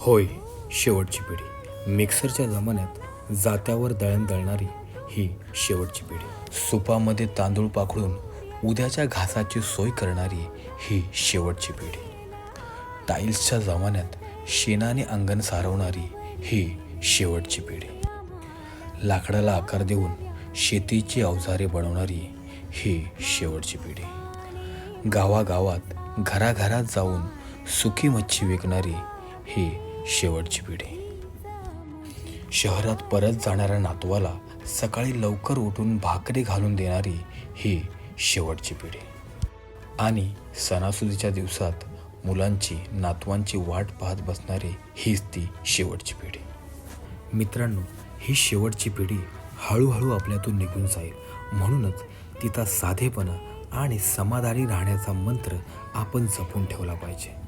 होय, शेवटची पिढी. मिक्सरच्या जमान्यात जात्यावर दळण दळणारी ही शेवटची पिढी. सुपामध्ये तांदूळ पाखडून उद्याच्या घासाची सोय करणारी ही शेवटची पिढी. टाईल्सच्या जमान्यात शेणाने अंगण सारवणारी ही शेवटची पिढी. लाकडाला आकार देऊन शेतीची अवजारे बनवणारी ही शेवटची पिढी. गावागावात घराघरात जाऊन सुकी मच्छी विकणारी ही शेवटची पिढी. शहरात परत जाणाऱ्या नातवाला सकाळी लवकर उठून भाकरी घालून देणारी ही शेवटची पिढी. आणि सणासुदीच्या दिवसात मुलांची नातवांची वाट पाहत बसणारी हीच ती शेवटची पिढी. मित्रांनो, ही शेवटची पिढी हळूहळू आपल्यातून निघून जाईल. म्हणूनच तिचा साधेपणा आणि समाधानी राहण्याचा मंत्र आपण जपून ठेवला पाहिजे.